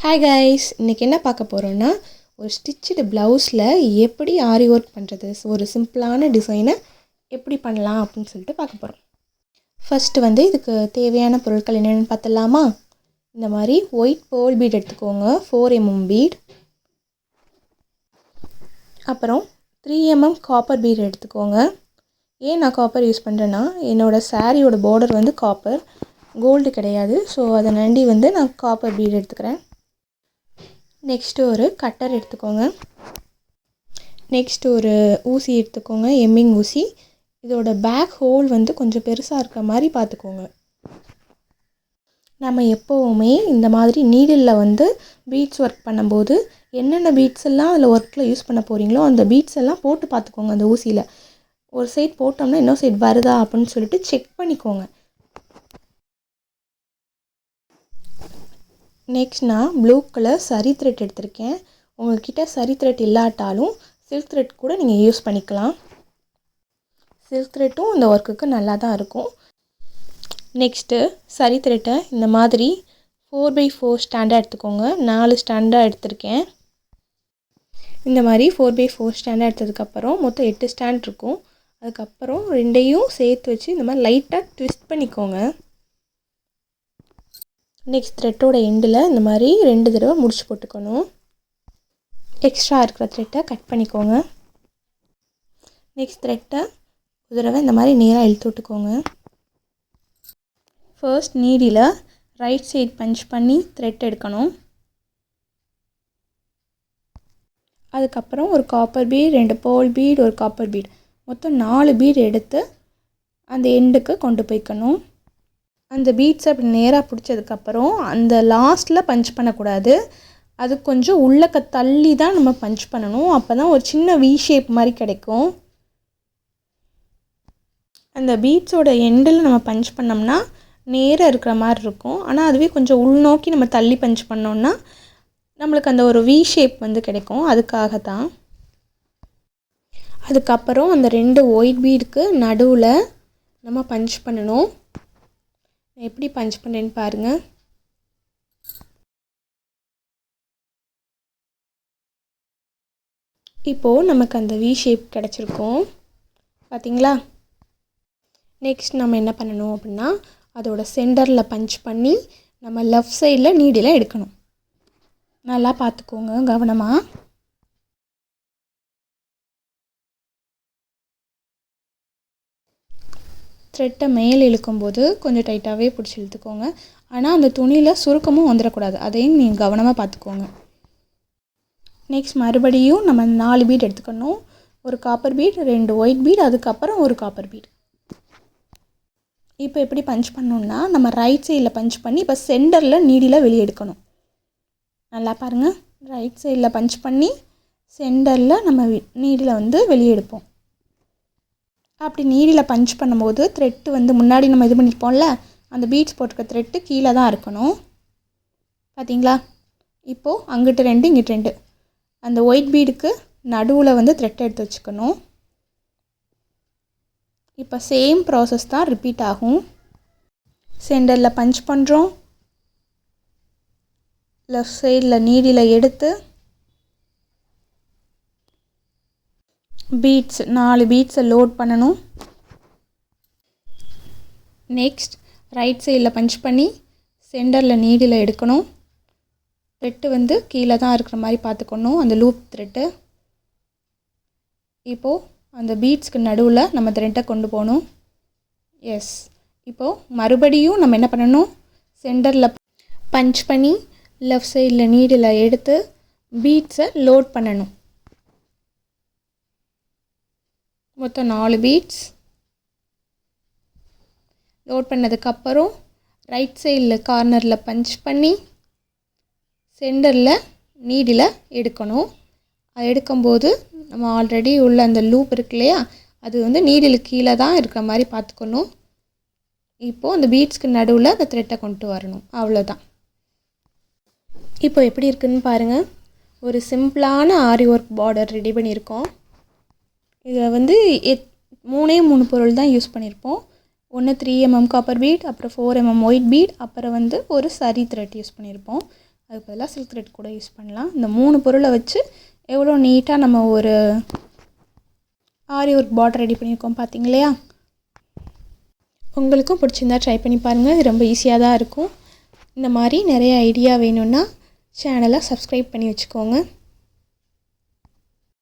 Hi guys, இன்றைக்கி என்ன பார்க்க போகிறோன்னா ஒரு ஸ்டிச்சுடு ப்ளவுஸில் எப்படி ஆரி ஒர்க் பண்ணுறது, ஒரு சிம்பிளான டிசைனை எப்படி பண்ணலாம் அப்படின்னு சொல்லிட்டு பார்க்க போகிறோம். ஃபஸ்ட்டு இதுக்கு தேவையான பொருட்கள் என்னென்னு பார்த்துடலாமா? இந்த மாதிரி ஒயிட் பேர்ல் பீட் எடுத்துக்கோங்க, 4 mm பீட். அப்புறம் 3 mm காப்பர் பீட் எடுத்துக்கோங்க. ஏன் நான் காப்பர் யூஸ் பண்ணுறேன்னா, என்னோடய சாரியோட பார்டர் காப்பர், கோல்டு கிடையாது. ஸோ அதை நண்டி நான் காப்பர் பீட் எடுத்துக்கிறேன். நெக்ஸ்ட்டு ஒரு கட்டர் எடுத்துக்கோங்க. நெக்ஸ்ட்டு ஒரு ஊசி எடுத்துக்கோங்க, எம்மிங் ஊசி. இதோட பேக் ஹோல் கொஞ்சம் பெருசாக இருக்கிற மாதிரி பார்த்துக்கோங்க. நம்ம எப்போவுமே இந்த மாதிரி நீடிலில் பீட்ஸ் ஒர்க் பண்ணும்போது என்னென்ன பீட்ஸ் எல்லாம் அதில் ஒர்க்கில் யூஸ் பண்ண போகிறீங்களோ அந்த பீட்ஸ் எல்லாம் போட்டு பார்த்துக்கோங்க. அந்த ஊசியில் ஒரு சைட் போட்டோம்னா இன்னொரு சைட் வருதா அப்படின்னு சொல்லிட்டு செக் பண்ணிக்கோங்க. நெக்ஸ்ட் நான் ப்ளூ கலர் சரி த்ரெட் எடுத்திருக்கேன். உங்கள்கிட்ட சரி த்ரெட் இல்லாட்டாலும் சில்க் த்ரெட் கூட நீங்கள் யூஸ் பண்ணிக்கலாம். சில்க் த்ரெட்டும் இந்த ஒர்க்குக்கு நல்லா தான் இருக்கும். நெக்ஸ்ட்டு சரி த்ரெட்டை இந்த மாதிரி 4x4 ஸ்டாண்டாக எடுத்துக்கோங்க. 4 ஸ்டாண்டாக எடுத்திருக்கேன். இந்த மாதிரி 4x4 ஸ்டாண்டாக எடுத்ததுக்கப்புறம் மொத்தம் 8 ஸ்டாண்ட் இருக்கும். அதுக்கப்புறம் ரெண்டையும் சேர்த்து வச்சு இந்த மாதிரி லைட்டாக ட்விஸ்ட் பண்ணிக்கோங்க. நெக்ஸ்ட் த்ரெட்டோட எண்டில் இந்த மாதிரி 2 தடவை முடிச்சு போட்டுக்கணும். எக்ஸ்ட்ரா இருக்கிற த்ரெட்டை கட் பண்ணிக்கோங்க. நெக்ஸ்ட் த்ரெட்டை ஒரு தடவை இந்த மாதிரி நேராக இழுத்து விட்டுக்கோங்க. ஃபர்ஸ்ட் நீடியில் ரைட் சைட் பஞ்ச் பண்ணி த்ரெட் எடுக்கணும். அதுக்கப்புறம் ஒரு காப்பர் பீட், 2 பேர்ல் பீட், ஒரு காப்பர் பீட், மொத்தம் 4 பீட் எடுத்து அந்த எண்டுக்கு கொண்டு போய்க்கணும். அந்த பீட்ஸை அப்படி நேராக பிடிச்சதுக்கப்புறம் அந்த லாஸ்ட்டில் பஞ்ச் பண்ணக்கூடாது. அது கொஞ்சம் உள்ளக்க தள்ளி தான் நம்ம பஞ்ச் பண்ணணும். அப்போ தான் ஒரு சின்ன வி ஷேப் மாதிரி கிடைக்கும். அந்த பீட்ஸோட எண்டில் நம்ம பஞ்ச் பண்ணோம்னா நேராக இருக்கிற மாதிரி இருக்கும். ஆனால் அதுவே கொஞ்சம் உள்நோக்கி நம்ம தள்ளி பஞ்ச் பண்ணோம்னா நம்மளுக்கு அந்த ஒரு வி ஷேப் கிடைக்கும். அதுக்காக தான். அதுக்கப்புறம் அந்த 2 ஒயிட் பீடுக்கு நடுவில் நம்ம பஞ்ச் பண்ணணும். எப்படி பஞ்ச் பண்ணுறேன்னு பாருங்கள். இப்போது நமக்கு அந்த வி ஷேப் கிடச்சிருக்கும் பார்த்திங்களா? நெக்ஸ்ட் நம்ம என்ன பண்ணணும் அப்படின்னா, அதோட சென்டரில் பஞ்ச் பண்ணி நம்ம லெஃப்ட் சைடில் நீடில் எடுக்கணும். நல்லா பார்த்துக்கோங்க கவனமாக. த்ரெட்டை மேலே இழுக்கும்போது கொஞ்சம் டைட்டாகவே பிடிச்சி இழுத்துக்கோங்க. ஆனால் அந்த துணியில் சுருக்கமும் வந்துடக்கூடாது. அதையும் நீங்கள் கவனமாக பார்த்துக்கோங்க. நெக்ஸ்ட் மறுபடியும் நம்ம 4 பீட் எடுத்துக்கணும். ஒரு காப்பர் பீட், 2 ஒயிட் பீட், அதுக்கப்புறம் ஒரு காப்பர் பீட். இப்போ எப்படி பஞ்ச் பண்ணணுன்னா, நம்ம ரைட் சைடில் பஞ்ச் பண்ணி இப்போ சென்டரில் நீடியில் வெளியே எடுக்கணும். நல்லா பாருங்கள். ரைட் சைடில் பஞ்ச் பண்ணி சென்டரில் நம்ம நீடியில் வெளியே எடுப்போம். அப்படி நீடில் பஞ்ச் பண்ணும்போது த்ரெட்டு முன்னாடி நம்ம இது பண்ணியிருப்போம்ல, அந்த பீட்ஸ் போட்டிருக்க த்ரெட்டு கீழே தான் இருக்கணும். பார்த்தீங்களா? இப்போது அங்கிட்டு 2 இங்கிட்டு 2 அந்த ஒயிட் பீடுக்கு நடுவில் த்ரெட்டை எடுத்து வச்சுக்கணும். இப்போ சேம் ப்ராசஸ் தான் ரிப்பீட் ஆகும். சென்டரில் பஞ்ச் பண்ணுறோம். லெஃப்ட் சைடில் நீடியில் எடுத்து பீட்ஸ் 4 பீட்ஸை லோட் பண்ணணும். நெக்ஸ்ட் ரைட் சைடில் பஞ்ச் பண்ணி சென்டரில் நீடில் எடுக்கணும். த்ரெட்டு கீழே தான் இருக்கிற மாதிரி பார்த்துக்கணும், அந்த லூப் த்ரெட்டு. இப்போது அந்த பீட்ஸ்க்கு நடுவில் நம்ம த்ரெட்டை கொண்டு போகணும். எஸ். இப்போது மறுபடியும் நம்ம என்ன பண்ணணும், சென்டரில் பஞ்ச் பண்ணி லெஃப்ட் சைடில் நீடில் எடுத்து பீட்ஸை லோட் பண்ணணும். மொத்தம் 4 பீட்ஸ் லோட் பண்ணதுக்கப்புறம் ரைட் சைடில் கார்னரில் பஞ்ச் பண்ணி சென்டரில் நீடில் எடுக்கணும். அது எடுக்கும்போது நம்ம ஆல்ரெடி உள்ள அந்த லூப் இருக்கு இல்லையா, அது நீடிலுக்கு கீழே தான் இருக்கிற மாதிரி பார்த்துக்கணும். இப்போது அந்த பீட்ஸ்க்கு நடுவில் அந்த த்ரெட்டை கொண்டு வரணும். அவ்வளோதான். இப்போ எப்படி இருக்குதுன்னு பாருங்கள். ஒரு சிம்பிளான ஆரி ஒர்க் பார்டர் ரெடி பண்ணியிருக்கோம். இதில் 3 பொருள் தான் யூஸ் பண்ணியிருப்போம். ஒன்று 3 mm காப்பர் பீட், அப்புறம் 4 mm ஒயிட் பீட், அப்புறம் ஒரு சரி த்ரெட் யூஸ் பண்ணியிருப்போம். அதுக்கு பதிலாக சில்க் த்ரெட் கூட யூஸ் பண்ணலாம். இந்த 3 பொருளை வச்சு எவ்வளோ நீட்டாக நம்ம ஒரு ஆரி ஒர்க் பார்டர் ரெடி பண்ணியிருக்கோம் பார்த்தீங்க இல்லையா? உங்களுக்கும் பிடிச்சிருந்தா ட்ரை பண்ணி பாருங்கள். இது ரொம்ப ஈஸியாக தான் இருக்கும். இந்த மாதிரி நிறைய ஐடியா வேணும்னா சேனலை சப்ஸ்கிரைப் பண்ணி வச்சுக்கோங்க.